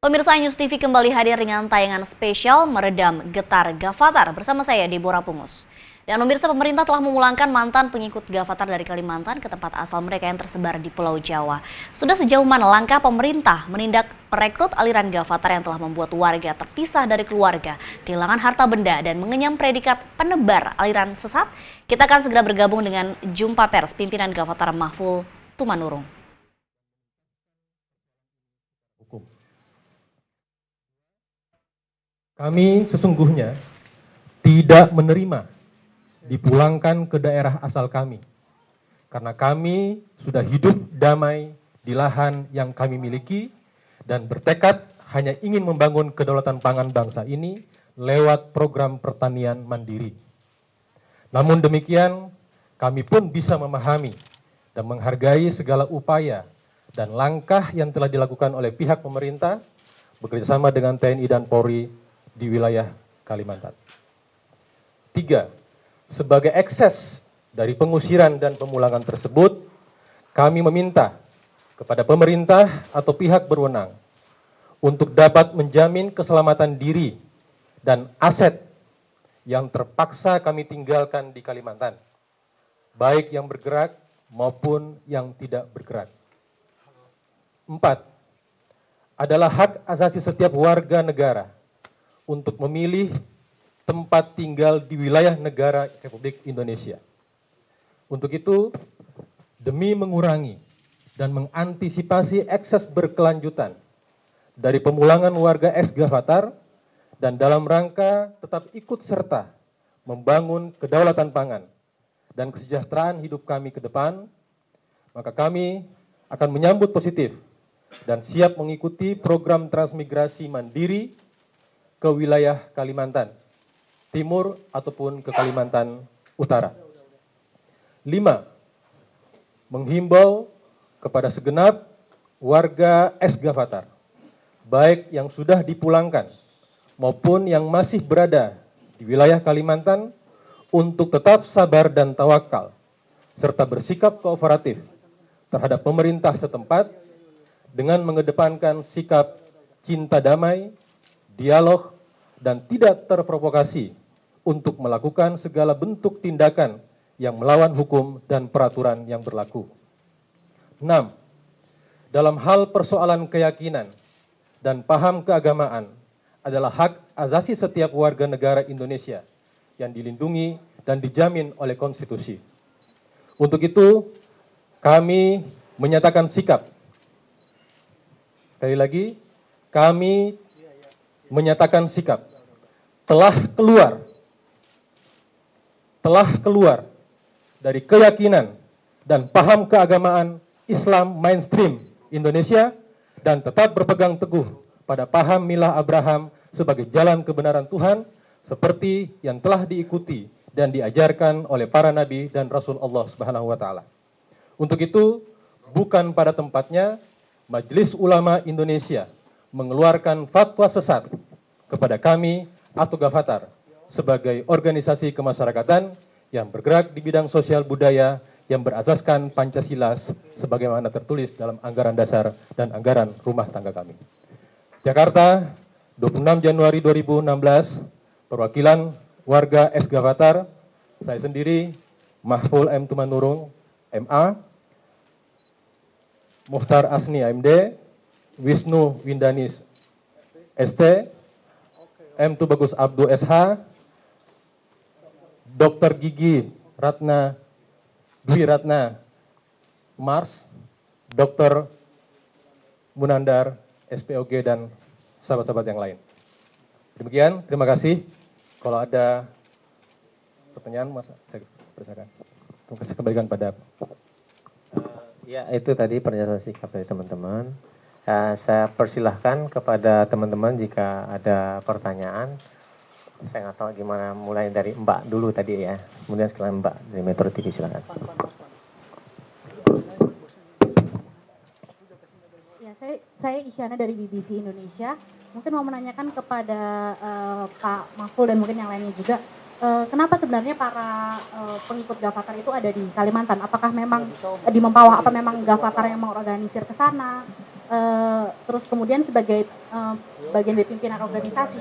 Pemirsa News TV kembali hadir dengan tayangan spesial meredam getar Gavatar bersama saya Deborah Pungus. Dan pemirsa, pemerintah telah memulangkan mantan pengikut Gavatar dari Kalimantan ke tempat asal mereka yang tersebar di Pulau Jawa. Sudah sejauh mana langkah pemerintah menindak perekrut aliran Gavatar yang telah membuat warga terpisah dari keluarga, kehilangan harta benda dan mengenyam predikat penebar aliran sesat? Kita akan segera bergabung dengan jumpa pers pimpinan Gavatar Mahful Tumanurung. Kami sesungguhnya tidak menerima dipulangkan ke daerah asal kami, karena kami sudah hidup damai di lahan yang kami miliki dan bertekad hanya ingin membangun kedaulatan pangan bangsa ini lewat program pertanian mandiri. Namun demikian, kami pun bisa memahami dan menghargai segala upaya dan langkah yang telah dilakukan oleh pihak pemerintah bekerjasama dengan TNI dan Polri di wilayah Kalimantan. 3. Sebagai ekses dari pengusiran dan pemulangan tersebut, kami meminta kepada pemerintah atau pihak berwenang untuk dapat menjamin keselamatan diri dan aset yang terpaksa kami tinggalkan di Kalimantan, baik yang bergerak maupun yang tidak bergerak. 4. Adalah hak asasi setiap warga negara untuk memilih tempat tinggal di wilayah negara Republik Indonesia. Untuk itu, demi mengurangi dan mengantisipasi ekses berkelanjutan dari pemulangan warga ex-Gavatar dan dalam rangka tetap ikut serta membangun kedaulatan pangan dan kesejahteraan hidup kami ke depan, maka kami akan menyambut positif dan siap mengikuti program transmigrasi mandiri ke wilayah Kalimantan Timur ataupun ke Kalimantan Utara. 5. Menghimbau kepada segenap warga ex-Gavatar, baik yang sudah dipulangkan maupun yang masih berada di wilayah Kalimantan, untuk tetap sabar dan tawakal, serta bersikap kooperatif terhadap pemerintah setempat dengan mengedepankan sikap cinta damai, dialog, dan tidak terprovokasi untuk melakukan segala bentuk tindakan yang melawan hukum dan peraturan yang berlaku. 6. Dalam hal persoalan keyakinan dan paham keagamaan adalah hak asasi setiap warga negara Indonesia yang dilindungi dan dijamin oleh konstitusi. Untuk itu, kami menyatakan sikap. Sekali lagi, kami menyatakan sikap telah keluar dari keyakinan dan paham keagamaan Islam mainstream Indonesia dan tetap berpegang teguh pada paham milah Abraham sebagai jalan kebenaran Tuhan seperti yang telah diikuti dan diajarkan oleh para nabi dan rasul Allah Subhanahu wa taala. Untuk itu, bukan pada tempatnya Majelis Ulama Indonesia mengeluarkan fatwa sesat kepada kami atau Gavatar sebagai organisasi kemasyarakatan yang bergerak di bidang sosial budaya yang berasaskan Pancasila sebagaimana tertulis dalam anggaran dasar dan anggaran rumah tangga kami. Jakarta, 26 Januari 2016, perwakilan warga ex-Gavatar, saya sendiri, Mahful M. Tumanurung, MA, Muhtar Asni, AMD, Wisnu Windanis, ST, M. Tubagus Abdu SH, Dr. Gigi Ratna Dwi Ratna Mars, Dr. Munandar SPOG, dan sahabat-sahabat yang lain. Demikian, terima kasih. Kalau ada pertanyaan, Mas, saya persilakan. Terima kasih, kembalikan pada. Ya, itu tadi pernyataan sikap dari teman-teman. Saya persilahkan kepada teman-teman jika ada pertanyaan. Saya nggak tahu gimana, mulai dari Mbak dulu tadi ya. Kemudian sekarang Mbak dari Metro TV, silakan. Ya, saya Isyana dari BBC Indonesia. Mungkin mau menanyakan kepada Pak Mahful dan mungkin yang lainnya juga. Kenapa sebenarnya para pengikut Gavatar itu ada di Kalimantan? Apakah memang di Mempawah, apa memang Gavatar yang mengorganisir ke sana? terus kemudian sebagai bagian dari pimpinan organisasi,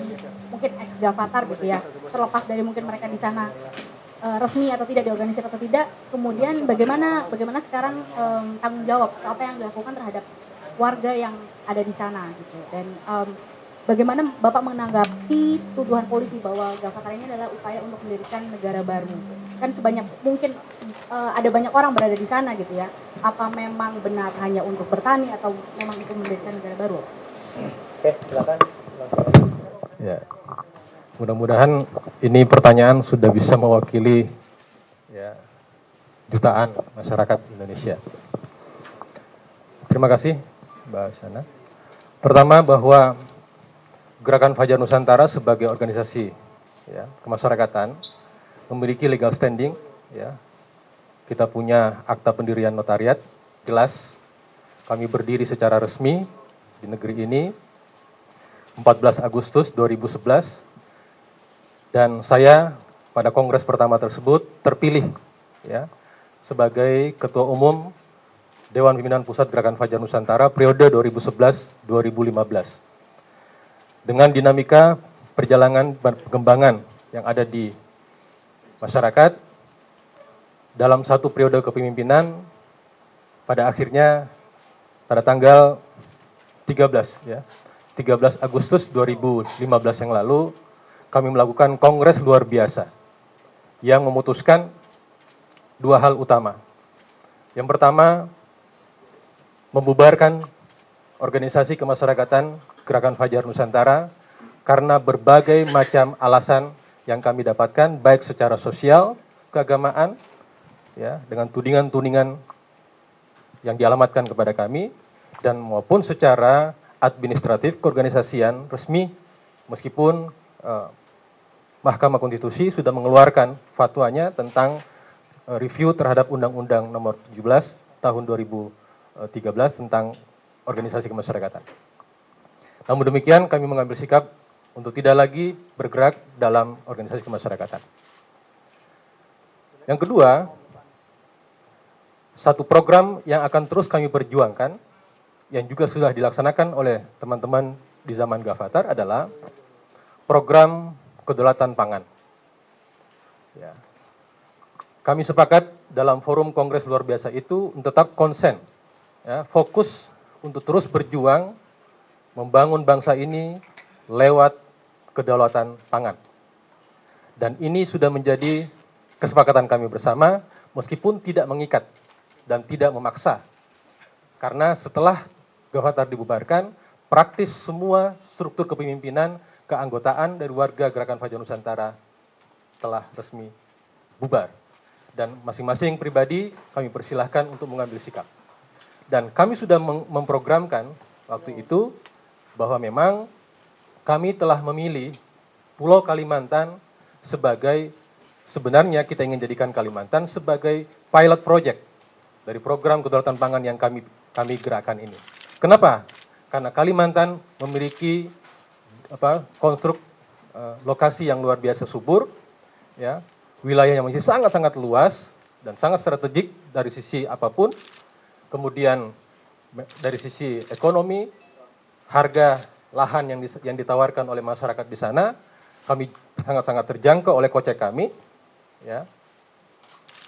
mungkin ex-Gavatar gitu ya, terlepas dari mungkin mereka di sana resmi atau tidak, diorganisir atau tidak, kemudian bagaimana sekarang tanggung jawab apa yang dilakukan terhadap warga yang ada di sana gitu, dan bagaimana Bapak menanggapi tuduhan polisi bahwa Gavatar ini adalah upaya untuk mendirikan negara baru? Kan sebanyak mungkin ada banyak orang berada di sana gitu ya. Apa memang benar hanya untuk bertani atau memang itu mendirikan negara baru? Oke, silakan. Ya, mudah-mudahan ini pertanyaan sudah bisa mewakili ya, jutaan masyarakat Indonesia. Terima kasih, Mbak Sana. Pertama, bahwa Gerakan Fajar Nusantara sebagai organisasi ya, kemasyarakatan memiliki legal standing. Ya. Kita punya akta pendirian notariat, jelas. Kami berdiri secara resmi di negeri ini 14 Agustus 2011. Dan saya pada kongres pertama tersebut terpilih ya, sebagai Ketua Umum Dewan Pimpinan Pusat Gerakan Fajar Nusantara periode 2011-2015. Dengan dinamika perjalanan perkembangan yang ada di masyarakat, dalam satu periode kepemimpinan, pada akhirnya pada tanggal 13 Agustus 2015 yang lalu, kami melakukan kongres luar biasa yang memutuskan dua hal utama. Yang pertama, membubarkan organisasi kemasyarakatan Gerakan Fajar Nusantara karena berbagai macam alasan yang kami dapatkan, baik secara sosial, keagamaan, ya, dengan tudingan-tudingan yang dialamatkan kepada kami, dan maupun secara administratif keorganisasian resmi, meskipun Mahkamah Konstitusi sudah mengeluarkan fatwanya tentang review terhadap Undang-Undang Nomor 17 Tahun 2013 tentang organisasi kemasyarakatan. Namun demikian, kami mengambil sikap untuk tidak lagi bergerak dalam organisasi kemasyarakatan. Yang kedua, satu program yang akan terus kami perjuangkan, yang juga sudah dilaksanakan oleh teman-teman di zaman Gavatar, adalah program kedaulatan pangan. Ya. Kami sepakat dalam forum kongres luar biasa itu tetap konsen, ya, fokus untuk terus berjuang membangun bangsa ini lewat kedaulatan pangan. Dan ini sudah menjadi kesepakatan kami bersama, meskipun tidak mengikat dan tidak memaksa. Karena setelah Gavatar dibubarkan, praktis semua struktur kepemimpinan, keanggotaan dari warga Gerakan Fajar Nusantara telah resmi bubar. Dan masing-masing pribadi kami persilahkan untuk mengambil sikap. Dan kami sudah memprogramkan waktu itu bahwa memang kami telah memilih Pulau Kalimantan sebagai, sebenarnya kita ingin jadikan Kalimantan sebagai pilot project dari program kedaulatan pangan yang kami gerakkan ini. Kenapa? Karena Kalimantan memiliki konstruk lokasi yang luar biasa subur, ya, wilayah yang masih sangat-sangat luas dan sangat strategik dari sisi apapun. Kemudian dari sisi ekonomi, harga lahan yang ditawarkan oleh masyarakat di sana, kami sangat-sangat terjangkau oleh kocek kami, ya,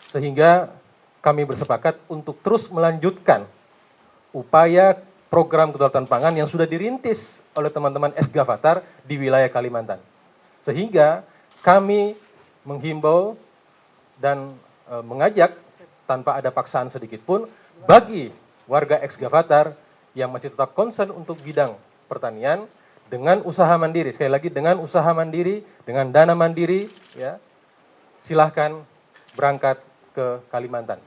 sehingga kami bersepakat untuk terus melanjutkan upaya program kedaulatan pangan yang sudah dirintis oleh teman-teman ex-Gavatar di wilayah Kalimantan. Sehingga kami menghimbau dan mengajak tanpa ada paksaan sedikit pun bagi warga ex-Gavatar yang masih tetap concern untuk bidang pertanian dengan usaha mandiri, sekali lagi dengan usaha mandiri, dengan dana mandiri, ya, silahkan berangkat ke Kalimantan.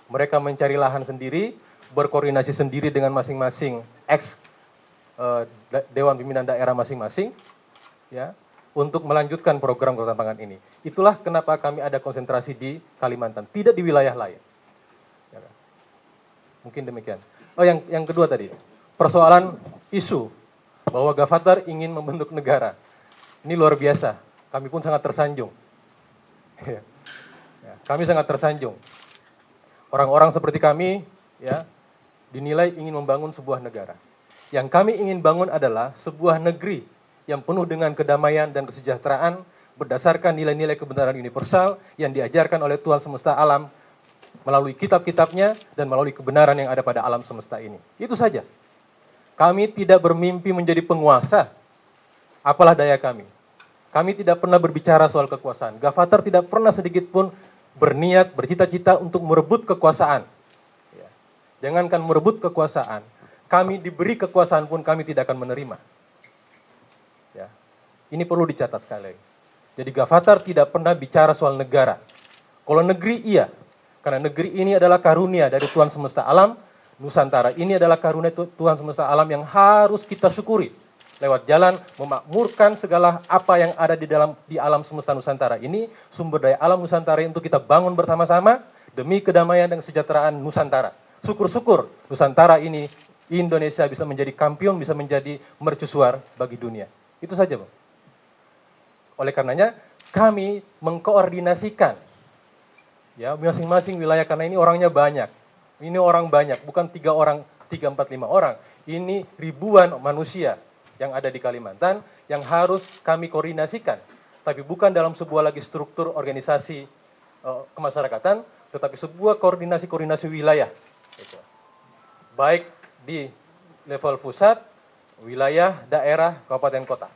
Mereka mencari lahan sendiri, berkoordinasi sendiri dengan masing-masing Dewan Pimpinan Daerah masing-masing, ya, untuk melanjutkan program kedaulatan pangan ini. Itulah kenapa kami ada konsentrasi di Kalimantan, tidak di wilayah lain. Ya, mungkin demikian. Oh, yang kedua tadi, persoalan isu bahwa Gavatar ingin membentuk negara. Ini luar biasa, kami pun sangat tersanjung. Ya, kami sangat tersanjung. Orang-orang seperti kami, ya, dinilai ingin membangun sebuah negara. Yang kami ingin bangun adalah sebuah negeri yang penuh dengan kedamaian dan kesejahteraan berdasarkan nilai-nilai kebenaran universal yang diajarkan oleh Tuhan semesta alam melalui kitab-kitabnya dan melalui kebenaran yang ada pada alam semesta ini. Itu saja. Kami tidak bermimpi menjadi penguasa. Apalah daya kami. Kami tidak pernah berbicara soal kekuasaan. Gavatar tidak pernah sedikit pun berniat, bercita-cita untuk merebut kekuasaan. Ya. Jangankan merebut kekuasaan, kami diberi kekuasaan pun kami tidak akan menerima. Ya. Ini perlu dicatat sekali lagi. Jadi Gavatar tidak pernah bicara soal negara. Kalau negeri iya, karena negeri ini adalah karunia dari Tuhan semesta alam. Nusantara ini adalah karunia Tuhan semesta alam yang harus kita syukuri. Lewat jalan memakmurkan segala apa yang ada di alam semesta Nusantara ini, sumber daya alam Nusantara untuk kita bangun bersama-sama demi kedamaian dan kesejahteraan Nusantara. Syukur-syukur Nusantara ini, Indonesia bisa menjadi kampion, bisa menjadi mercusuar bagi dunia. Itu saja, Bang. Oleh karenanya kami mengkoordinasikan ya masing-masing wilayah, karena ini orangnya banyak. Ini orang banyak, bukan 3 orang, 3, 4, 5 orang. Ini ribuan manusia yang ada di Kalimantan yang harus kami koordinasikan. Tapi bukan dalam sebuah lagi struktur organisasi kemasyarakatan, tetapi sebuah koordinasi wilayah. Gitu. Baik di level pusat, wilayah, daerah, kabupaten, kota.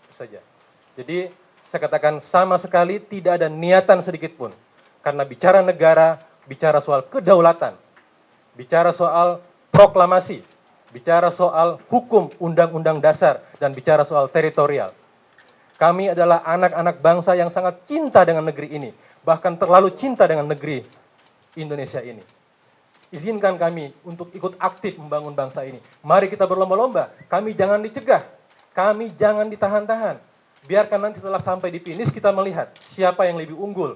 Itu saja. Jadi saya katakan sama sekali tidak ada niatan sedikit pun. Karena bicara negara, bicara soal kedaulatan, bicara soal proklamasi, bicara soal hukum undang-undang dasar, dan bicara soal teritorial. Kami adalah anak-anak bangsa yang sangat cinta dengan negeri ini, bahkan terlalu cinta dengan negeri Indonesia ini. Izinkan kami untuk ikut aktif membangun bangsa ini. Mari kita berlomba-lomba, kami jangan dicegah, kami jangan ditahan-tahan. Biarkan nanti setelah sampai di finish kita melihat siapa yang lebih unggul.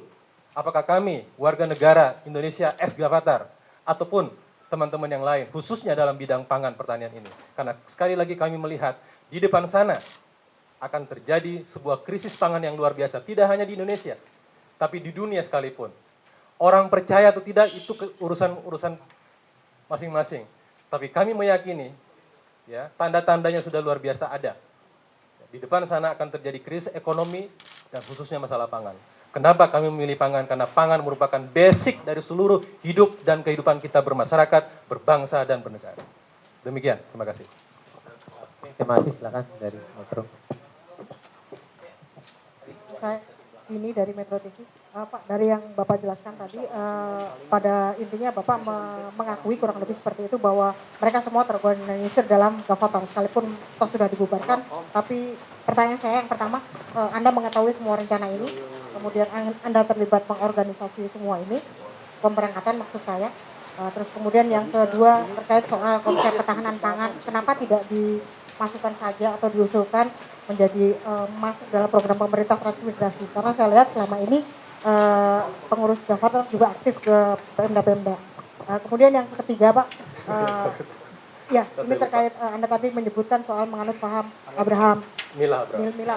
Apakah kami, warga negara Indonesia ex Gavatar, ataupun teman-teman yang lain, khususnya dalam bidang pangan pertanian ini. Karena sekali lagi kami melihat di depan sana akan terjadi sebuah krisis pangan yang luar biasa. Tidak hanya di Indonesia, tapi di dunia sekalipun. Orang percaya atau tidak itu urusan masing-masing. Tapi kami meyakini, ya tanda-tandanya sudah luar biasa ada. Di depan sana akan terjadi krisis ekonomi dan khususnya masalah pangan. Kenapa kami memilih pangan? Karena pangan merupakan basic dari seluruh hidup dan kehidupan kita bermasyarakat, berbangsa, dan bernegara. Demikian, terima kasih. Terima kasih, silakan dari Metro. Saya ini dari Metro TV. Pak, dari yang Bapak jelaskan tadi, pada intinya Bapak mengakui kurang lebih seperti itu bahwa mereka semua terorganisir dalam Gavatar, sekalipun toh sudah dibubarkan. Tapi pertanyaan saya yang pertama, Anda mengetahui semua rencana ini, kemudian Anda terlibat mengorganisasi semua ini, pemberangkatan maksud saya. Terus kemudian yang kedua terkait soal konsep ketahanan pangan, kenapa tidak dimasukkan saja atau diusulkan menjadi masuk dalam program pemerintah transmigrasi? Karena saya lihat selama ini pengurus Gavatar juga aktif ke Pemda-Pemda. Kemudian yang ketiga, Pak, ya ini terkait Anda tadi menyebutkan soal menganut paham Mila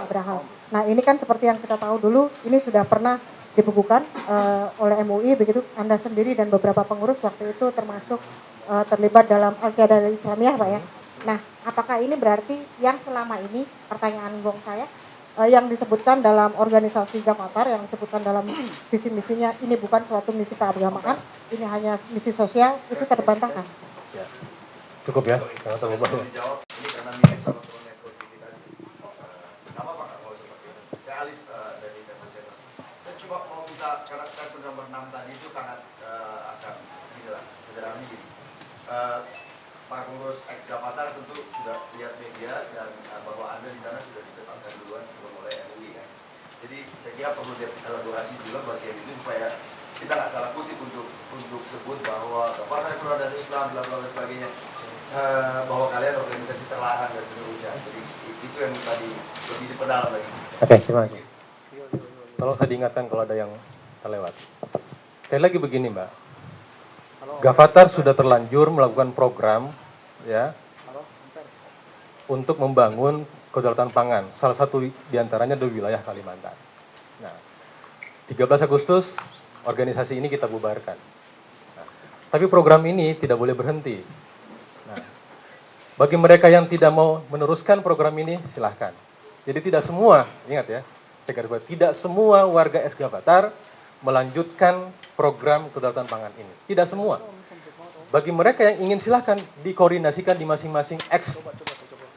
Abraham. Nah ini kan seperti yang kita tahu dulu, ini sudah pernah dibukukan oleh MUI, begitu Anda sendiri dan beberapa pengurus waktu itu termasuk terlibat dalam Al-Qaeda Islamiyah, Pak ya. Nah apakah ini berarti yang selama ini, pertanyaan gong saya, yang disebutkan dalam organisasi Gavatar, yang disebutkan dalam visi misinya, ini bukan suatu misi keagamaan, ini hanya misi sosial, itu terbantahkan? Ya. Cukup ya, karena terlalu banyak. Ini karena mirip sama turun Metro TV tadi. Kenapa Pak kalau seperti itu? Saya Alif dari Metro TV. Saya coba mau minta, karena saya nomor 6 tadi itu sangat agak gini lah, sederhananya gini. Pak Pengurus ex Gavatar tentu sudah lihat media dan bahwa Anda di sana sudah disetapkan duluan sebelum oleh MUI kan. Jadi saya kira perlu dielaborasi juga bagian ini supaya kita nggak salah kutip untuk sebut bahwa Gavatar keluar dari Islam, bla bla sebagainya, bahwa kalian organisasi terlarang dan seterusnya. Jadi itu yang tadi lebih diperdalam lagi. Oke, terima kasih. Kalau tadi ingatkan kalau ada yang terlewat. Sekali lagi begini, Mbak. Gavatar sudah terlanjur melakukan program ya untuk membangun kedaulatan pangan. Salah satu diantaranya di wilayah Kalimantan. Nah, 13 Agustus organisasi ini kita bubarkan. Nah, tapi program ini tidak boleh berhenti. Nah, Bagi mereka yang tidak mau meneruskan program ini, silahkan. Jadi tidak semua, ingat ya, saya garis bawahi, tidak semua warga ex-Gavatar melanjutkan program kedaulatan pangan ini. Tidak semua. Bagi mereka yang ingin, silahkan dikoordinasikan di masing-masing ex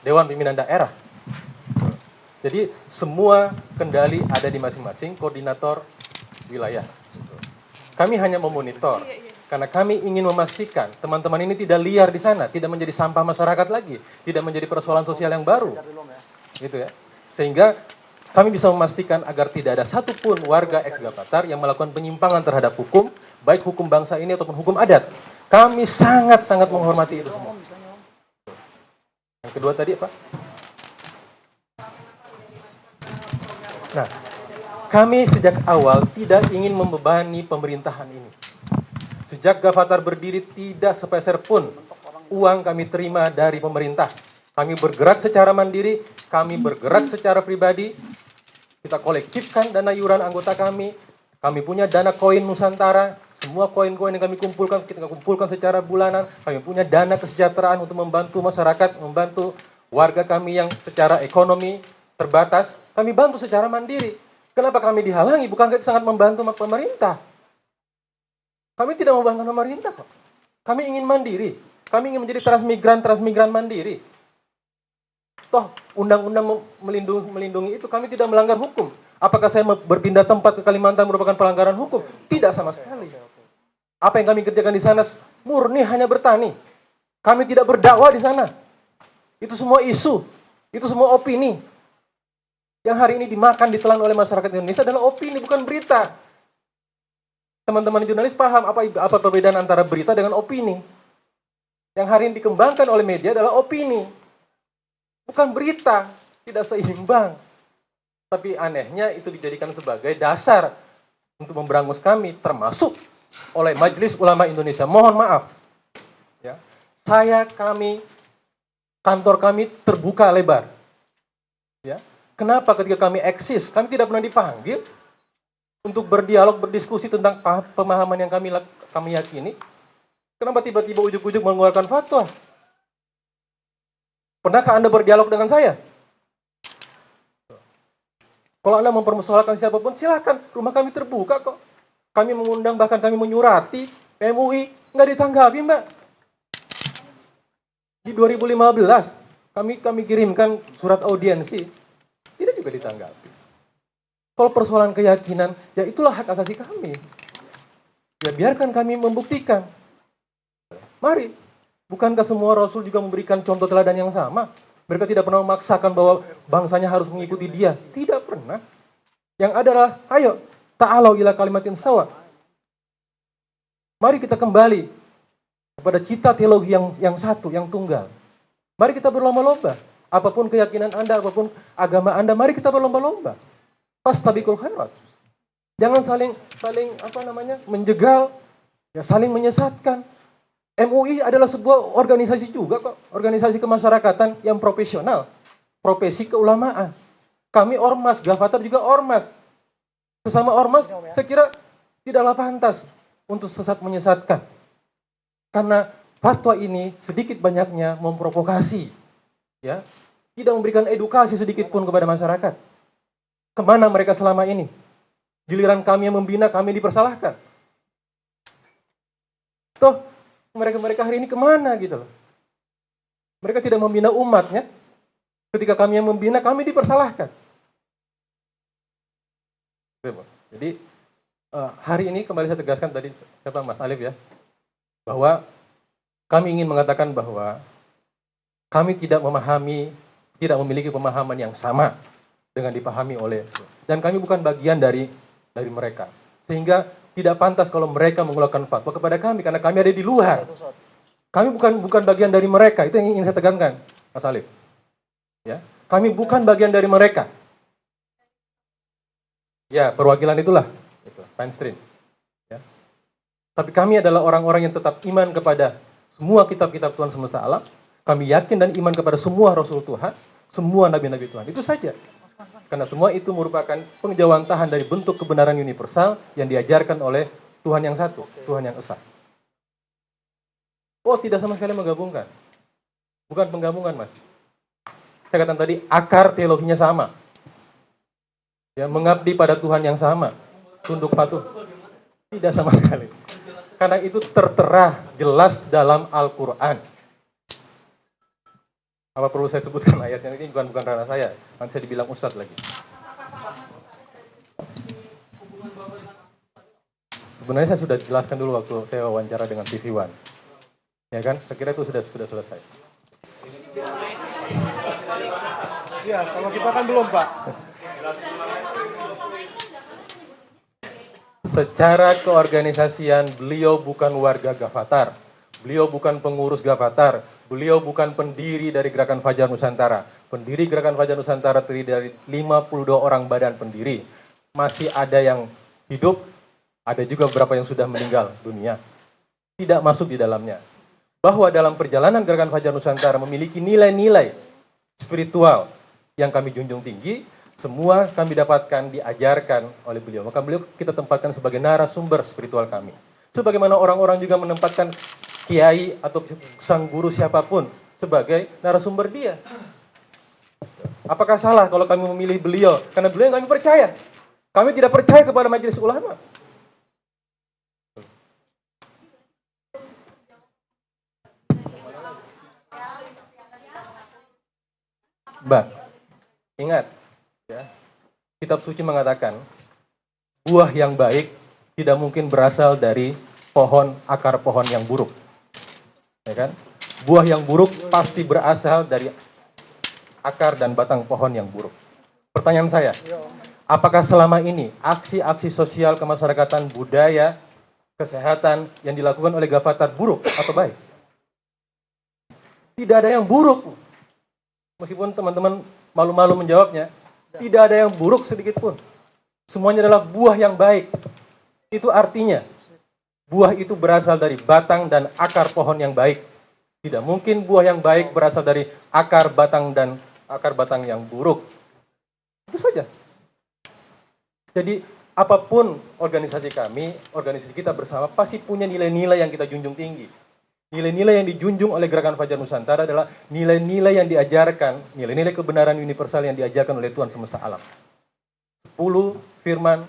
Dewan Pimpinan Daerah. Jadi semua kendali ada di masing-masing koordinator wilayah. Kami hanya memonitor, karena kami ingin memastikan teman-teman ini tidak liar di sana, tidak menjadi sampah masyarakat lagi, tidak menjadi persoalan sosial yang baru, gitu ya. Sehingga kami bisa memastikan agar tidak ada satupun warga ex-Gavatar yang melakukan penyimpangan terhadap hukum, baik hukum bangsa ini ataupun hukum adat. Kami sangat-sangat menghormati itu semua. Yang kedua tadi apa? Nah, kami sejak awal tidak ingin membebani pemerintahan ini. Sejak Gavatar berdiri, tidak sepeser pun uang kami terima dari pemerintah. Kami bergerak secara mandiri, kami bergerak secara pribadi. Kita kolektifkan dana iuran anggota kami. Kami punya dana koin Nusantara. Semua koin-koin yang kami kumpulkan, kita kumpulkan secara bulanan. Kami punya dana kesejahteraan untuk membantu masyarakat, membantu warga kami yang secara ekonomi terbatas. Kami bantu secara mandiri. Kenapa kami dihalangi? Bukankah itu sangat membantu pemerintah? Kami tidak membantu pemerintah kok. Kami ingin mandiri. Kami ingin menjadi transmigran mandiri. Toh, undang-undang melindungi itu, kami tidak melanggar hukum. Apakah saya berpindah tempat ke Kalimantan merupakan pelanggaran hukum? Tidak sama sekali. Apa yang kami kerjakan di sana murni hanya bertani. Kami tidak berdakwah di sana. Itu semua isu. Itu semua opini. Yang hari ini dimakan, ditelan oleh masyarakat Indonesia adalah opini, bukan berita. Teman-teman jurnalis paham apa perbedaan antara berita dengan opini. Yang hari ini dikembangkan oleh media adalah opini, bukan berita, tidak seimbang. Tapi anehnya itu dijadikan sebagai dasar untuk memberangus kami, termasuk oleh Majelis Ulama Indonesia. Mohon maaf, ya, kantor kami terbuka lebar. Ya, kenapa ketika kami eksis, kami tidak pernah dipanggil untuk berdialog, berdiskusi tentang pemahaman yang kami yakini? Kenapa tiba-tiba ujuk-ujuk mengeluarkan fatwa? Pernahkah Anda berdialog dengan saya? Kalau Anda mempersoalkan siapapun, silakan. Rumah kami terbuka kok. Kami mengundang, bahkan kami menyurati MUI, nggak ditanggapi, Mbak. Di 2015, kami kirimkan surat audiensi, tidak juga ditanggapi. Kalau persoalan keyakinan, ya itulah hak asasi kami. Ya biarkan kami membuktikan. Mari, bukankah semua Rasul juga memberikan contoh teladan yang sama? Mereka tidak pernah memaksakan bahwa bangsanya harus mengikuti dia. Tidak pernah. Yang adalah, ayo, ta'alau ila kalimatin sawa. Mari kita kembali kepada cita teologi yang satu, yang tunggal. Mari kita berlomba-lomba. Apapun keyakinan Anda, apapun agama Anda, mari kita berlomba-lomba. Fastabiqul khairat. Jangan saling menjegal, ya saling menyesatkan. MUI adalah sebuah organisasi juga kok, organisasi kemasyarakatan yang profesional, profesi keulamaan. Kami ormas, Gavatar juga ormas. Sesama ormas, saya kira tidaklah pantas untuk sesat menyesatkan. Karena fatwa ini sedikit banyaknya memprovokasi, ya, tidak memberikan edukasi sedikit pun kepada masyarakat. Kemana mereka selama ini? Giliran kami yang membina, kami dipersalahkan. Toh, mereka hari ini kemana gitu loh. Mereka tidak membina umatnya. Ketika kami yang membina, kami dipersalahkan. Jadi, hari ini kembali saya tegaskan tadi, siapa Mas Alif ya, bahwa kami ingin mengatakan bahwa kami tidak memiliki pemahaman yang sama dengan dipahami oleh, dan kami bukan bagian dari mereka, sehingga tidak pantas kalau mereka mengeluarkan fatwa kepada kami karena kami ada di luar. Kami bukan bagian dari mereka, itu yang ingin saya tegankan, Mas Alif. Ya, kami bukan bagian dari mereka. Ya, perwakilan itulah, itu mainstream. Ya. Tapi kami adalah orang-orang yang tetap iman kepada semua kitab-kitab Tuhan semesta alam. Kami yakin dan iman kepada semua Rasul Tuhan, semua Nabi-Nabi Tuhan. Itu saja. Karena semua itu merupakan pengjawantahan dari bentuk kebenaran universal yang diajarkan oleh Tuhan yang satu, Tuhan yang esa. Oh, tidak sama sekali menggabungkan. bukan penggabungan, Mas. Saya katakan tadi, akar teologinya sama. Ya, mengabdi pada Tuhan yang sama, tunduk patuh. Tidak sama sekali. Karena itu tertera jelas dalam Al-Quran. Apa perlu saya sebutkan ayatnya? Ini bukan ranah saya. Nanti saya dibilang ustadz lagi. Sebenarnya saya sudah jelaskan dulu waktu saya wawancara dengan TV One. Ya kan? Saya kira itu sudah selesai. Iya, kalau kita kan belum, Pak. Secara keorganisasian, beliau bukan warga Gavatar. Beliau bukan pengurus Gavatar. Beliau bukan pendiri dari Gerakan Fajar Nusantara. Pendiri Gerakan Fajar Nusantara terdiri dari 52 orang badan pendiri. Masih ada yang hidup, ada juga beberapa yang sudah meninggal dunia. Tidak masuk di dalamnya. Bahwa dalam perjalanan Gerakan Fajar Nusantara memiliki nilai-nilai spiritual yang kami junjung tinggi, semua kami dapatkan, diajarkan oleh beliau. Maka beliau kita tempatkan sebagai narasumber spiritual kami. Sebagaimana orang-orang juga menempatkan kiai atau sang guru siapapun sebagai narasumber dia. Apakah salah kalau kami memilih beliau? Karena beliau yang kami percaya. Kami tidak percaya kepada majelis ulama. Mbak, ingat, ya, kitab suci mengatakan, buah yang baik tidak mungkin berasal dari akar pohon yang buruk. Ya kan? Buah yang buruk pasti berasal dari akar dan batang pohon yang buruk. Pertanyaan saya, apakah selama ini aksi-aksi sosial kemasyarakatan, budaya, kesehatan yang dilakukan oleh Gavatar buruk atau baik? Tidak ada yang buruk. Meskipun teman-teman malu-malu menjawabnya, tidak ada yang buruk sedikit pun. Semuanya adalah buah yang baik. Itu artinya, buah itu berasal dari batang dan akar pohon yang baik. Tidak mungkin buah yang baik berasal dari akar batang yang buruk. Itu saja. Jadi, apapun organisasi kami, organisasi kita bersama, pasti punya nilai-nilai yang kita junjung tinggi. Nilai-nilai yang dijunjung oleh Gerakan Fajar Nusantara adalah nilai-nilai yang diajarkan, nilai-nilai kebenaran universal yang diajarkan oleh Tuhan semesta alam. 10 firman,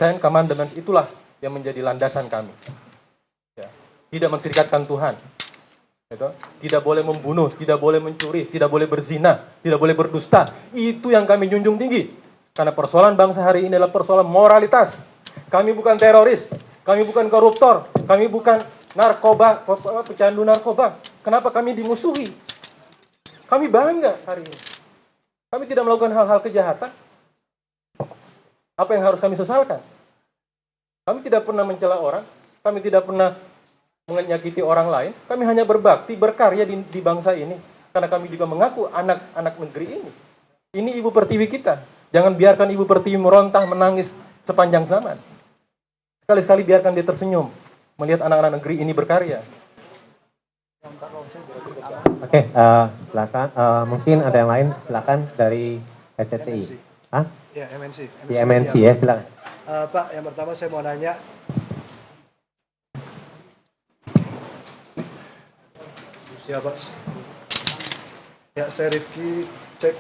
10 commandments, itulah yang menjadi landasan kami. Ya. Tidak menserikatkan Tuhan. Gitu. Tidak boleh membunuh, tidak boleh mencuri, tidak boleh berzina, tidak boleh berdusta. Itu yang kami junjung tinggi. Karena persoalan bangsa hari ini adalah persoalan moralitas. Kami bukan teroris, kami bukan koruptor, kami bukan pecandu narkoba. Kenapa kami dimusuhi? Kami bangga hari ini. Kami tidak melakukan hal-hal kejahatan. Apa yang harus kami sesalkan? Kami tidak pernah mencela orang, kami tidak pernah menyakiti orang lain, kami hanya berbakti, berkarya di bangsa ini. Karena kami juga mengaku anak-anak negeri ini. Ini ibu pertiwi kita. Jangan biarkan ibu pertiwi merontah, menangis sepanjang zaman. Sekali-sekali biarkan dia tersenyum melihat anak-anak negeri ini berkarya. Oke, silakan. Mungkin ada yang lain, silakan dari SCTI. Hah? Ya, MNC. Di MNC ya, silakan. Pak, yang pertama saya mau nanya. Ya, Pak. Ya, saya Rifki cek.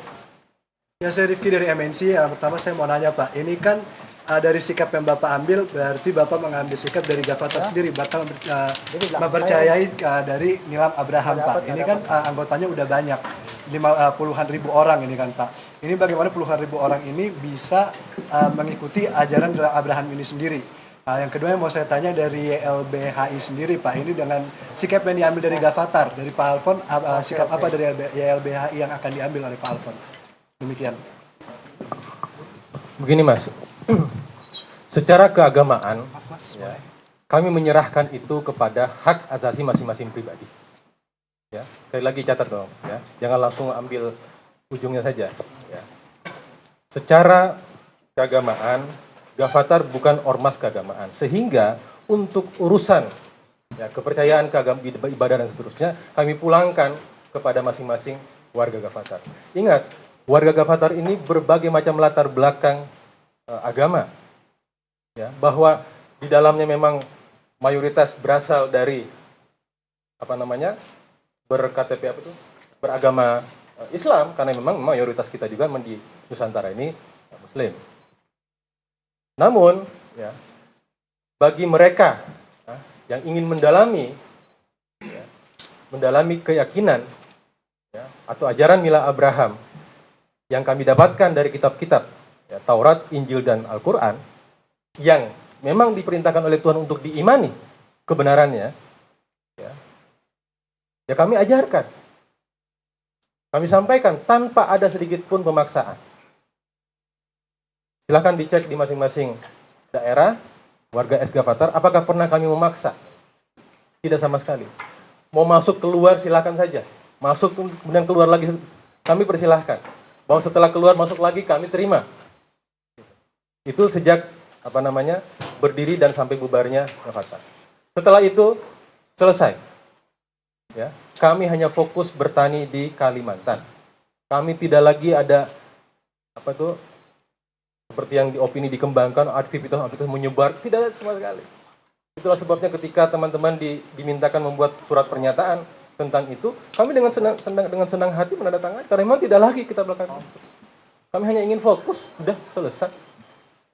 Ya, saya Rifki dari MNC. Yang pertama saya mau nanya, Pak. Ini kan dari sikap yang Bapak ambil, berarti Bapak mengambil sikap dari Gavatar sendiri, bakal mempercayai dari Nilam Abraham, Pak. Ini kan anggotanya udah banyak, puluhan ribu orang ini kan, Pak. Ini bagaimana puluhan ribu orang ini bisa mengikuti ajaran Nilam Abraham ini sendiri. Yang kedua yang mau saya tanya dari YLBHI sendiri, Pak. Ini dengan sikap yang diambil dari Gavatar, dari Pak Alfon, sikap apa dari YLBHI yang akan diambil oleh Pak Alfon? Demikian. Begini, Mas. Secara keagamaan, ya, kami menyerahkan itu kepada hak asasi masing-masing pribadi. Ya, sekali lagi catat dong, ya, jangan langsung ambil ujungnya saja. Ya. Secara keagamaan, Gavatar bukan ormas keagamaan, sehingga untuk urusan ya, kepercayaan, ibadah dan seterusnya, kami pulangkan kepada masing-masing warga Gavatar. Ingat, warga Gavatar ini berbagai macam latar belakang agama, ya, bahwa di dalamnya memang mayoritas berasal dari berKTP beragama Islam, karena memang mayoritas kita juga di Nusantara ini Muslim. Namun, ya, bagi mereka yang ingin mendalami keyakinan atau ajaran Mila Abraham yang kami dapatkan dari kitab-kitab Taurat, Injil, dan Al-Quran, yang memang diperintahkan oleh Tuhan untuk diimani kebenarannya, ya kami ajarkan. Kami sampaikan tanpa ada sedikit pun pemaksaan. Silahkan dicek di masing-masing daerah, warga Es-Gavatar, apakah pernah kami memaksa? Tidak sama sekali. Mau masuk keluar silahkan saja. Masuk kemudian keluar lagi, kami persilahkan. Bahwa setelah keluar masuk lagi kami terima. Itu sejak berdiri dan sampai bubarnya Gavatar. Setelah itu selesai. Ya, kami hanya fokus bertani di Kalimantan. Kami tidak lagi ada seperti yang di opini dikembangkan, aktivitas menyebar, tidak ada sama sekali. Itulah sebabnya ketika teman-teman dimintakan membuat surat pernyataan tentang itu, kami dengan senang hati menandatangani, karena memang tidak lagi kita melakukan itu. Kami hanya ingin fokus, sudah selesai.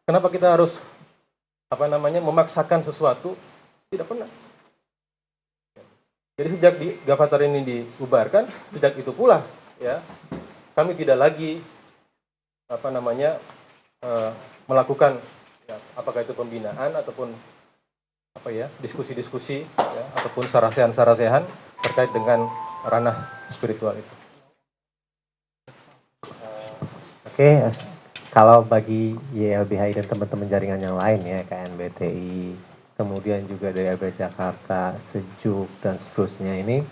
Kenapa kita harus memaksakan sesuatu? Tidak pernah. Jadi sejak Gavatar ini dibubarkan, sejak itu pula ya kami tidak lagi melakukan apakah itu pembinaan ataupun diskusi-diskusi ataupun sarasehan terkait dengan ranah spiritual itu. Oke, kalau bagi YLBHI dan teman-teman jaringan yang lain ya, KNBTI, kemudian juga dari LB Jakarta, Sejuk, dan seterusnya ini,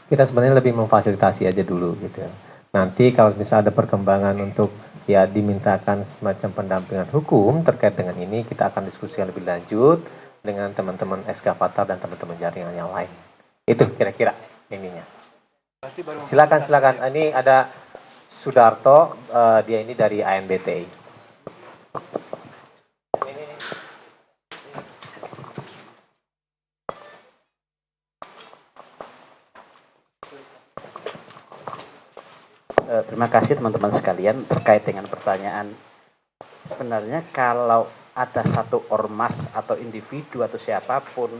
kita sebenarnya lebih memfasilitasi aja dulu gitu. Nanti kalau misalnya ada perkembangan untuk ya dimintakan semacam pendampingan hukum terkait dengan ini, kita akan diskusikan lebih lanjut dengan teman-teman Es-Gavatar dan teman-teman jaringan yang lain. Itu kira-kira ininya. Silakan. Ini ada Sudarto, dia ini dari ANBTI. Terima kasih teman-teman sekalian terkait dengan pertanyaan. Sebenarnya kalau ada satu ormas atau individu atau siapapun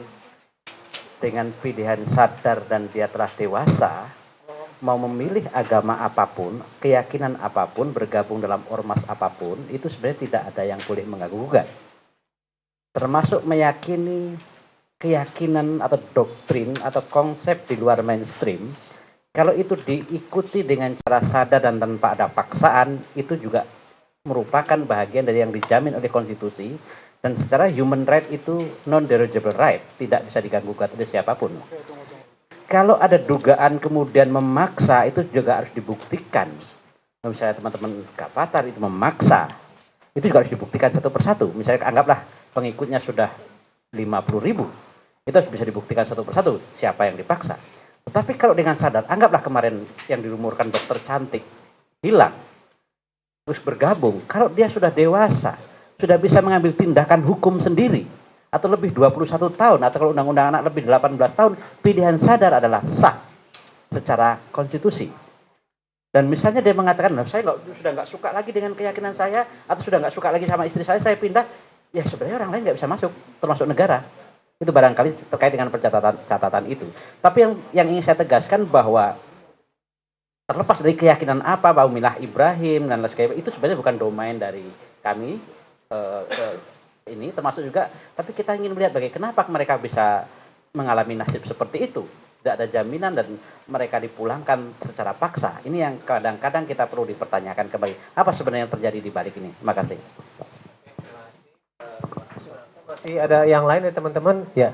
dengan pilihan sadar dan dia telah dewasa, mau memilih agama apapun, keyakinan apapun, bergabung dalam ormas apapun, itu sebenarnya tidak ada yang boleh mengganggu-gugat. Termasuk meyakini keyakinan atau doktrin atau konsep di luar mainstream. Kalau itu diikuti dengan cara sadar dan tanpa ada paksaan, itu juga merupakan bahagian dari yang dijamin oleh konstitusi, dan secara human right itu non-derogable right, tidak bisa diganggu-gugat oleh siapapun. Kalau ada dugaan kemudian memaksa, itu juga harus dibuktikan. Misalnya teman-teman Gavatar itu memaksa, itu juga harus dibuktikan satu persatu. Misalnya anggaplah pengikutnya sudah 50.000, itu harus bisa dibuktikan satu persatu siapa yang dipaksa. Tetapi kalau dengan sadar, anggaplah kemarin yang dirumorkan dokter cantik hilang, terus bergabung. Kalau dia sudah dewasa, sudah bisa mengambil tindakan hukum sendiri, atau lebih 21 tahun, atau kalau undang-undang anak lebih 18 tahun, pilihan sadar adalah sah secara konstitusi. Dan misalnya dia mengatakan, saya sudah nggak suka lagi dengan keyakinan saya, atau sudah nggak suka lagi sama istri saya pindah, ya sebenarnya orang lain nggak bisa masuk, termasuk negara. Itu barangkali terkait dengan catatan itu. Tapi yang ingin saya tegaskan bahwa terlepas dari keyakinan apa, bahwa milah Ibrahim dan lain sebagainya, itu sebenarnya bukan domain dari kami ini, termasuk juga. Tapi kita ingin melihat kenapa mereka bisa mengalami nasib seperti itu. Tidak ada jaminan dan mereka dipulangkan secara paksa. Ini yang kadang-kadang kita perlu dipertanyakan kembali. Apa sebenarnya yang terjadi di balik ini? Terima kasih. Masih ada yang lain ya teman-teman? Ya,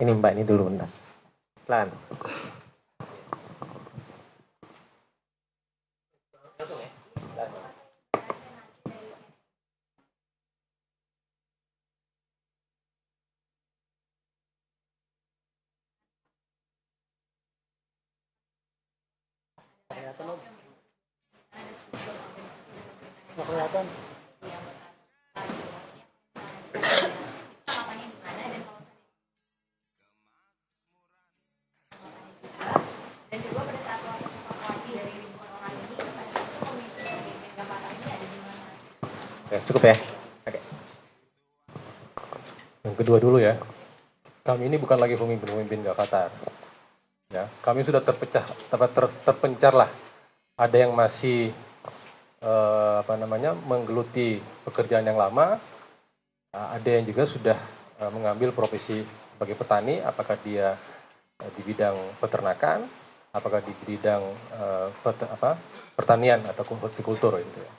ini Mbak, ini dulu bentar. Silakan. Oke, cukup ya. Oke. Yang kedua dulu ya, kami ini bukan lagi pemimpin Gavatar. Ya, kami sudah terpencar lah. Ada yang masih menggeluti pekerjaan yang lama, ada yang juga sudah mengambil profesi sebagai petani, apakah dia di bidang peternakan, apakah di bidang pertanian atau hortikultur gitu ya.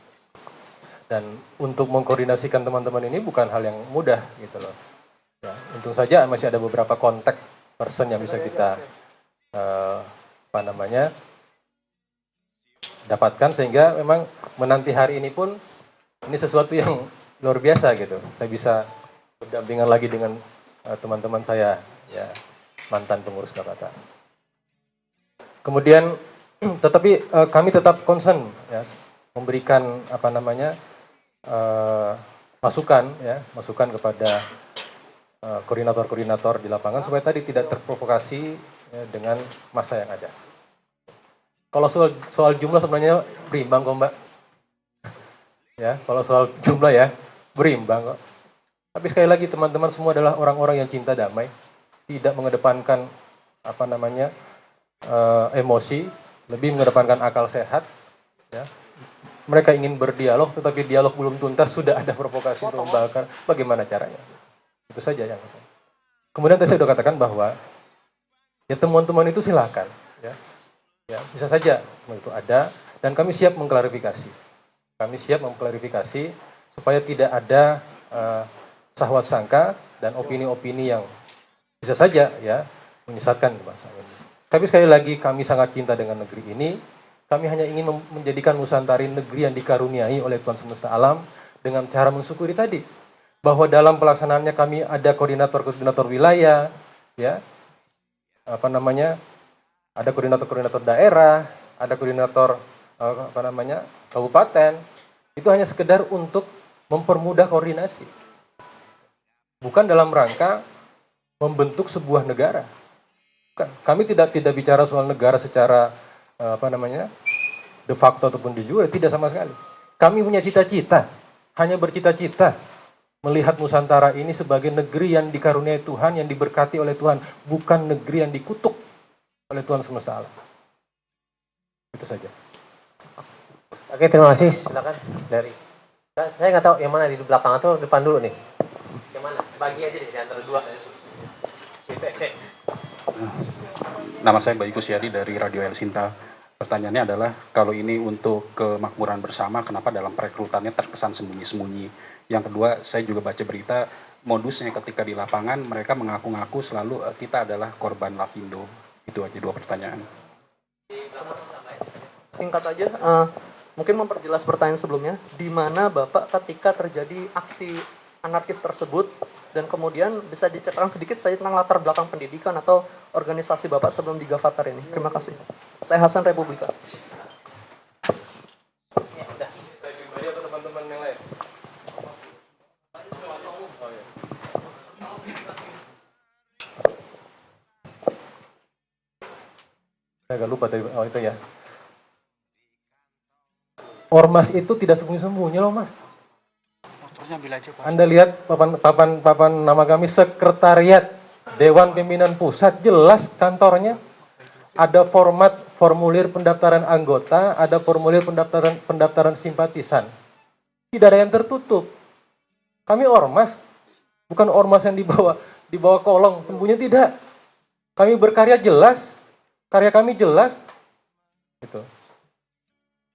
Dan untuk mengkoordinasikan teman-teman ini bukan hal yang mudah gitu loh. Ya, untung saja masih ada beberapa kontak person yang bisa kita dapatkan, sehingga memang menanti hari ini pun ini sesuatu yang luar biasa gitu. Saya bisa berdampingan lagi dengan teman-teman saya, ya, mantan pengurus Gavatar. Kemudian tetapi kami tetap concern ya, memberikan masukan kepada koordinator-koordinator di lapangan supaya tadi tidak terprovokasi ya, dengan masa yang ada. Kalau soal jumlah sebenarnya berimbang kok Mbak. Ya, kalau soal jumlah ya berimbang kok. Tapi sekali lagi teman-teman semua adalah orang-orang yang cinta damai, tidak mengedepankan emosi, lebih mengedepankan akal sehat. Ya. Mereka ingin berdialog, tetapi dialog belum tuntas sudah ada provokasi untuk membakar. Bagaimana caranya? Itu saja yang. Kemudian tadi saya sudah katakan bahwa ya teman-teman itu silakan, ya bisa saja itu ada, dan kami siap mengklarifikasi. Kami siap mengklarifikasi supaya tidak ada sahwat sangka dan opini-opini yang bisa saja ya menyesatkan bangsa ini. Tapi sekali lagi kami sangat cinta dengan negeri ini. Kami hanya ingin menjadikan Nusantara negeri yang dikaruniai oleh Tuhan semesta alam dengan cara mensyukuri tadi. Bahwa dalam pelaksanaannya kami ada koordinator-koordinator wilayah, ya, ada koordinator-koordinator daerah, ada koordinator kabupaten. Itu hanya sekedar untuk mempermudah koordinasi. Bukan dalam rangka membentuk sebuah negara. Bukan. Kami tidak bicara soal negara secara de facto ataupun de jure, tidak sama sekali. Kami punya cita-cita, hanya bercita-cita melihat Nusantara ini sebagai negeri yang dikaruniai Tuhan, yang diberkati oleh Tuhan, bukan negeri yang dikutuk oleh Tuhan semesta alam. Itu saja. Oke, terima kasih. Silakan dari. Saya nggak tahu yang mana di belakang atau depan dulu nih. Yang mana? Bagi aja deh di antara dua. Nama saya Bayu Kusyadi dari Radio El Sinta. Pertanyaannya adalah, kalau ini untuk kemakmuran bersama, kenapa dalam perekrutannya terkesan sembunyi-sembunyi? Yang kedua, saya juga baca berita, modusnya ketika di lapangan, mereka mengaku-ngaku selalu kita adalah korban Lapindo. Itu aja dua pertanyaan. Singkat aja, mungkin memperjelas pertanyaan sebelumnya, di mana Bapak ketika terjadi aksi anarkis tersebut, dan kemudian bisa diceritakan sedikit saya tentang latar belakang pendidikan atau organisasi Bapak sebelum di Gavatar ini. Terima kasih. Saya Hasan Republika. Saya agak lupa tadi, itu ya. Ormas itu tidak sembunyi-sembunyi loh Mas. Anda lihat papan nama kami, Sekretariat Dewan Pimpinan Pusat, jelas kantornya. Ada formulir pendaftaran anggota, ada formulir pendaftaran simpatisan. Tidak ada yang tertutup. Kami ormas, bukan ormas yang dibawa kolong, sembunyi tidak. Kami berkarya jelas, karya kami jelas. Gitu.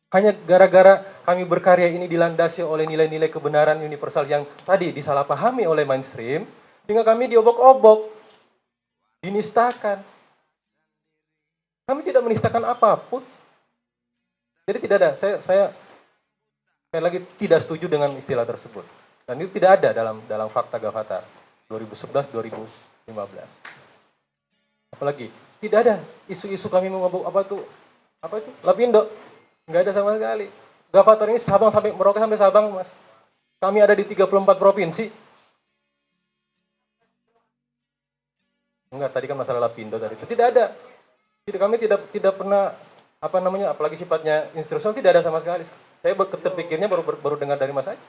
Hanya gara-gara kami berkarya ini dilandasi oleh nilai-nilai kebenaran universal yang tadi disalahpahami oleh mainstream, sehingga kami diobok-obok, dinistakan. Kami tidak menistakan apapun. Jadi tidak ada, saya lagi tidak setuju dengan istilah tersebut. Dan itu tidak ada dalam fakta Gavatar 2011-2015. Apalagi, tidak ada isu-isu kami mengobok apa itu Lapindo. Nggak ada sama sekali. Gavatar ini Sabang sampai Merauke sampai Sabang, Mas. Kami ada di 34 provinsi. Enggak, tadi kan masalah Lapindo tadi. Tidak ada. Kami tidak pernah apalagi sifatnya instruksional, tidak ada sama sekali. Saya terpikirnya baru dengar dari Mas Aji.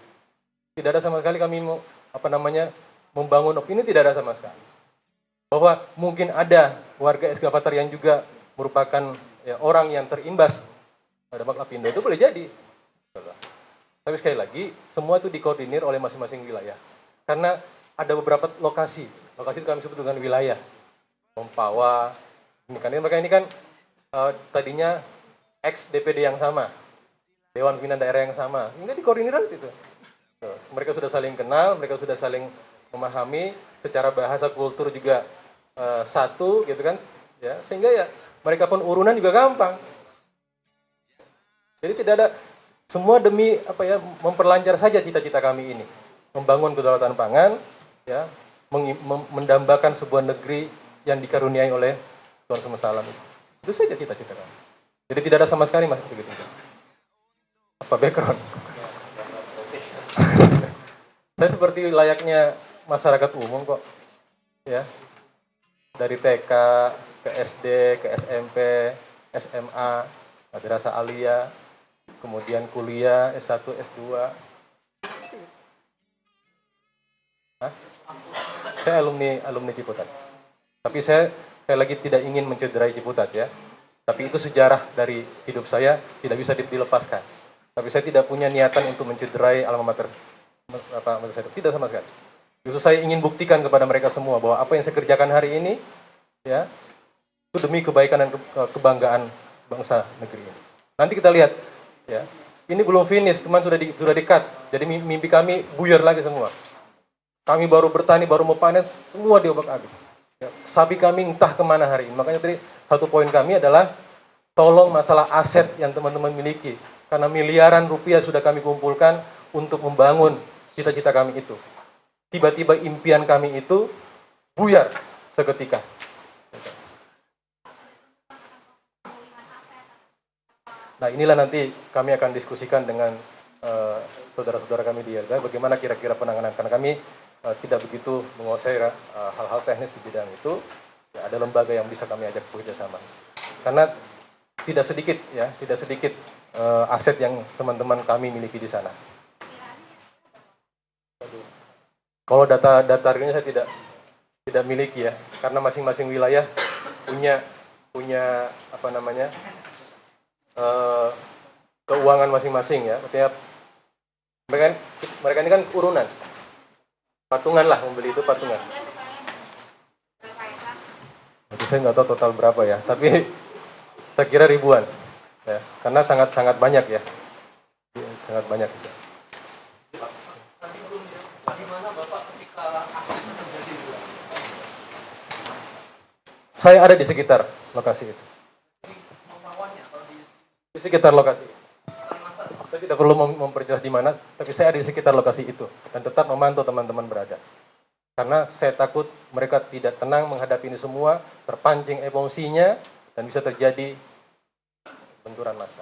Tidak ada sama sekali kami membangun opini, tidak ada sama sekali. Bahwa mungkin ada warga ekskavator yang juga merupakan orang yang terimbas dampak Lapindo, itu boleh jadi. Tapi sekali lagi, semua itu dikoordinir oleh masing-masing wilayah. Karena ada beberapa lokasi itu kami sebut dengan wilayah. Mempawa, mereka ini kan tadinya ex-DPD yang sama, Dewan Pimpinan Daerah yang sama, hingga dikoordinir itu. Mereka sudah saling kenal, mereka sudah saling memahami, secara bahasa kultur juga satu, gitu kan, ya, sehingga ya mereka pun urunan juga gampang. Jadi tidak ada, semua demi memperlancar saja cita-cita kami ini, membangun kedaulatan pangan, ya, mendambakan sebuah negeri yang dikaruniai oleh Tuhan semesta alam itu. Itu saja cita-cita kami. Jadi tidak ada sama sekali mas begitu. Apa background? Saya seperti layaknya masyarakat umum kok, ya, dari TK ke SD ke SMP, SMA, madrasah aliyah, kemudian kuliah S1, S2. Saya alumni Ciputat. Tapi saya lagi tidak ingin mencederai Ciputat, ya. Tapi itu sejarah dari hidup saya, tidak bisa dilepaskan. Tapi saya tidak punya niatan untuk mencederai alma mater saya. Tidak sama sekali. Justru saya ingin buktikan kepada mereka semua bahwa apa yang saya kerjakan hari ini, ya, itu demi kebaikan dan kebanggaan bangsa negeri ini. Nanti kita lihat, ya. Ini belum finish, cuman sudah di-cut. Jadi mimpi kami buyar lagi semua. Kami baru bertani, baru mau panen, semua diobak-abik. Ya, sapi kami entah kemana hari ini. Makanya tadi satu poin kami adalah tolong masalah aset yang teman-teman miliki. Karena miliaran rupiah sudah kami kumpulkan untuk membangun cita-cita kami itu. Tiba-tiba impian kami itu buyar seketika. Nah inilah nanti kami akan diskusikan dengan saudara-saudara kami di YLBH bagaimana kira-kira penanganan, karena kami tidak begitu menguasai hal-hal teknis di bidang itu. Ya, ada lembaga yang bisa kami ajak bekerja sama. Karena tidak sedikit aset yang teman-teman kami miliki di sana. Kalau data realnya saya tidak miliki, ya, karena masing-masing wilayah punya keuangan masing-masing, ya. Artinya mereka ini kan urunan, patungan lah, membeli itu patungan. Jadi saya nggak tahu total berapa, ya, tapi saya kira ribuan, ya, karena sangat banyak, ya, sangat banyak. Saya ada di sekitar lokasi itu. Di sekitar lokasi. Saya tidak perlu memperjelas di mana, tapi saya ada di sekitar lokasi itu dan tetap memantau teman-teman berada. Karena saya takut mereka tidak tenang menghadapi ini semua, terpancing emosinya dan bisa terjadi benturan massa.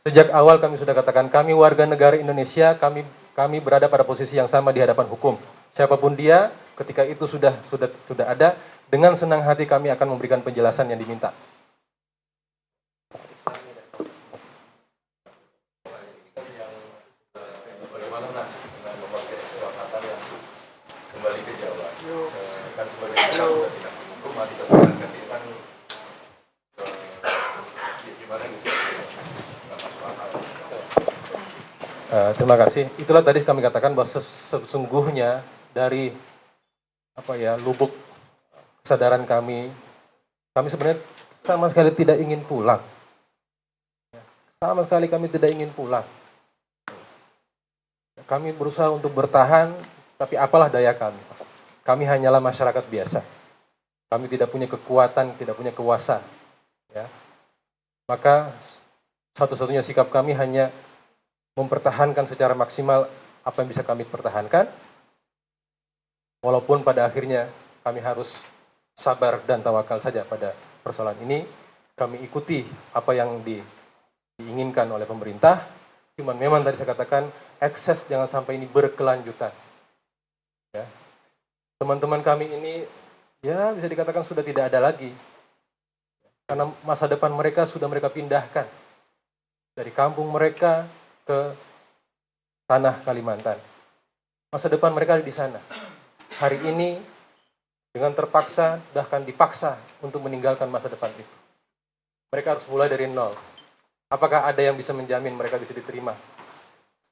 Sejak awal kami sudah katakan, kami warga negara Indonesia, kami berada pada posisi yang sama di hadapan hukum. Siapapun dia, ketika itu sudah ada, dengan senang hati kami akan memberikan penjelasan yang diminta. Bagaimana Nas dengan memakai kesepakatan yang kembali ke Jawa? Kan sebagai kita sudah tidak hukum, masih terjadi kan gimana gitu? Terima kasih. Itulah tadi kami katakan bahwa sesungguhnya dari lubuk kesadaran kami sebenarnya sama sekali tidak ingin pulang. Sama sekali kami tidak ingin pulang. Kami berusaha untuk bertahan, tapi apalah daya kami. Kami hanyalah masyarakat biasa. Kami tidak punya kekuatan, tidak punya kuasa. Ya. Maka satu-satunya sikap kami hanya mempertahankan secara maksimal apa yang bisa kami pertahankan. Walaupun pada akhirnya kami harus sabar dan tawakal saja pada persoalan ini. Kami ikuti apa yang diinginkan oleh pemerintah. Cuman memang tadi saya katakan, ekses jangan sampai ini berkelanjutan. Ya. Teman-teman kami ini, ya bisa dikatakan sudah tidak ada lagi. Karena masa depan mereka sudah mereka pindahkan dari kampung mereka ke tanah Kalimantan. Masa depan mereka ada di sana. Hari ini dengan terpaksa, bahkan dipaksa untuk meninggalkan masa depan itu. Mereka harus mulai dari nol. Apakah ada yang bisa menjamin mereka bisa diterima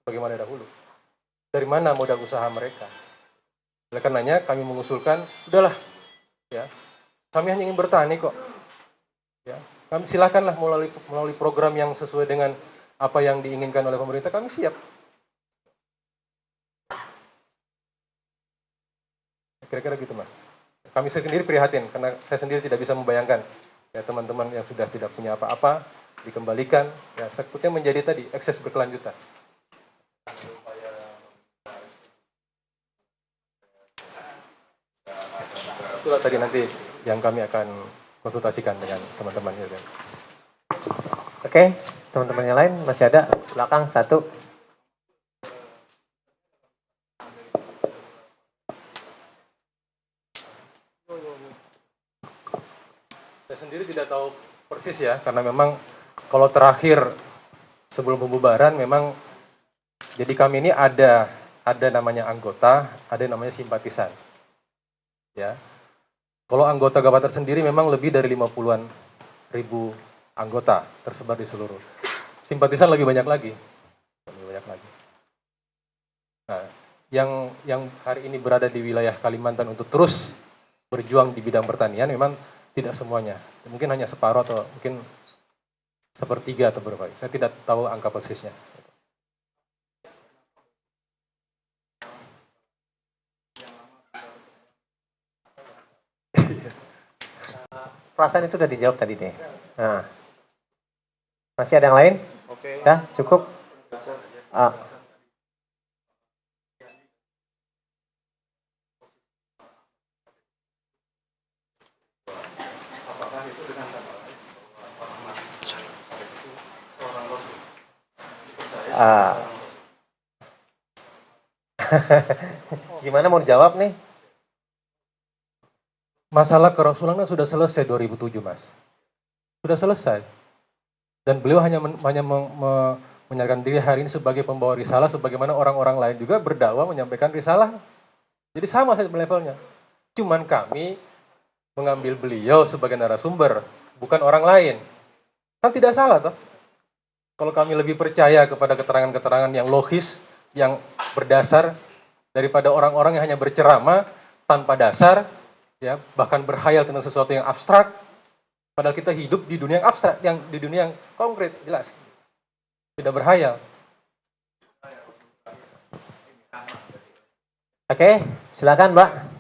bagaimana dahulu? Dari mana modal usaha mereka? Oleh karenanya kami mengusulkan, udahlah, ya, kami hanya ingin bertani kok. Ya, kami silakanlah melalui program yang sesuai dengan apa yang diinginkan oleh pemerintah, kami siap. Kira-kira gitu, Mas. Kami sendiri prihatin, karena saya sendiri tidak bisa membayangkan ya teman-teman yang sudah tidak punya apa-apa, dikembalikan, ya sepertinya menjadi tadi, ekses berkelanjutan. Itulah tadi nanti yang kami akan konsultasikan dengan teman-teman. Oke, teman-teman yang lain masih ada, belakang satu. Saya sendiri tidak tahu persis ya, karena memang kalau terakhir sebelum pembubaran memang jadi kami ini ada namanya anggota, ada namanya simpatisan. Ya. Kalau anggota Gavatar sendiri memang lebih dari 50-an ribu anggota tersebar di seluruh. Simpatisan lebih banyak lagi. Nah, yang hari ini berada di wilayah Kalimantan untuk terus berjuang di bidang pertanian memang tidak semuanya, mungkin hanya separuh atau mungkin sepertiga atau berapa. Saya tidak tahu angka persisnya. Perasaan itu sudah dijawab tadi deh. Nah, masih ada yang lain? Oke. Ya, cukup. Gimana mau dijawab nih? Masalah kerasulan sudah selesai 2007, Mas. Sudah selesai. Dan beliau hanya menyatakan diri hari ini sebagai pembawa risalah, sebagaimana orang-orang lain juga berdakwah menyampaikan risalah. Jadi sama saja levelnya. Cuman kami mengambil beliau sebagai narasumber, bukan orang lain. Kan tidak salah toh? Kalau kami lebih percaya kepada keterangan-keterangan yang logis, yang berdasar, daripada orang-orang yang hanya berceramah tanpa dasar, ya, bahkan berkhayal tentang sesuatu yang abstrak, padahal kita hidup di dunia yang abstrak, yang di dunia yang konkret, jelas. Tidak berkhayal. Oke, silakan, Mbak.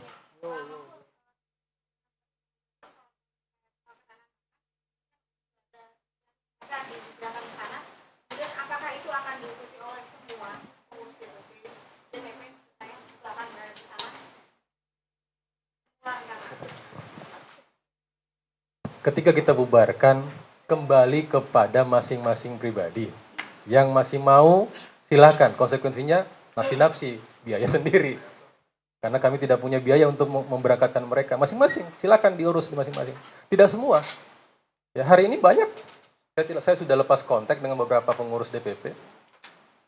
Ketika kita bubarkan, kembali kepada masing-masing pribadi. Yang masih mau, silakan. Konsekuensinya, nafsi-nafsi, biaya sendiri. Karena kami tidak punya biaya untuk memberangkatkan mereka. Masing-masing, silakan diurus di masing-masing. Tidak semua. Ya, hari ini banyak. Saya sudah lepas kontak dengan beberapa pengurus DPP.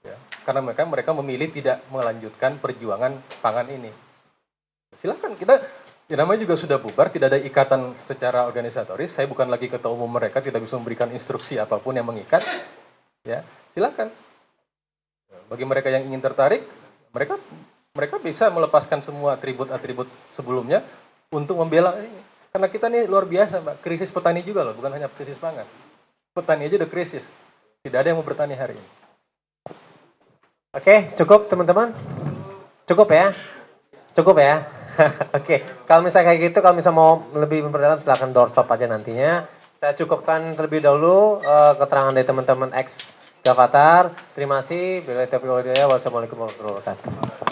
Ya, karena mereka memilih tidak melanjutkan perjuangan pangan ini. Silakan, kita... Ya, namanya juga sudah bubar, tidak ada ikatan secara organisatoris. Saya bukan lagi ketua umum mereka, tidak bisa memberikan instruksi apapun yang mengikat. Ya, silakan. Bagi mereka yang ingin tertarik, mereka bisa melepaskan semua atribut-atribut sebelumnya untuk membela ini. Karena kita ini luar biasa, Mbak. Krisis petani juga loh, bukan hanya krisis pangan. Petani aja udah krisis. Tidak ada yang mau bertani hari ini. Oke, cukup teman-teman? Cukup ya? Cukup ya? Oke, kalau misalnya kayak gitu, kalau misalnya mau lebih memperdalam, silakan doorstop aja nantinya. Saya cukupkan terlebih dahulu keterangan dari teman-teman ex Gavatar. Terima kasih. Wassalamualaikum warahmatullahi wabarakatuh.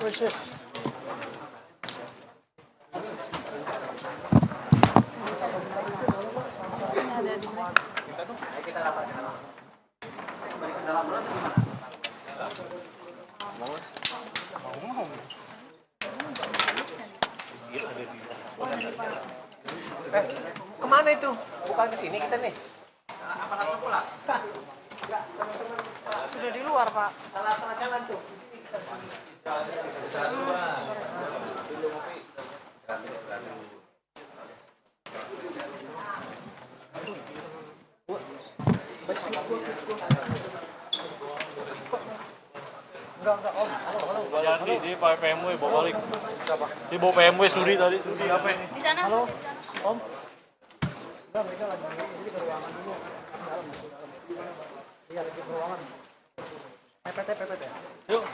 Kemana itu? Bukan ke sini kita nih. Apa langsung pulang? Sudah di luar, Pak. Salah jalan tuh. Enggak, Om. Jadi di PMW bawa balik. Di bawa PMW Sudi tadi. Sudi apa? Di sana. Halo, Om. Enggak, mereka lagi ke ruangan dulu. Iya, lagi ke ruangan. PPT. Yuk.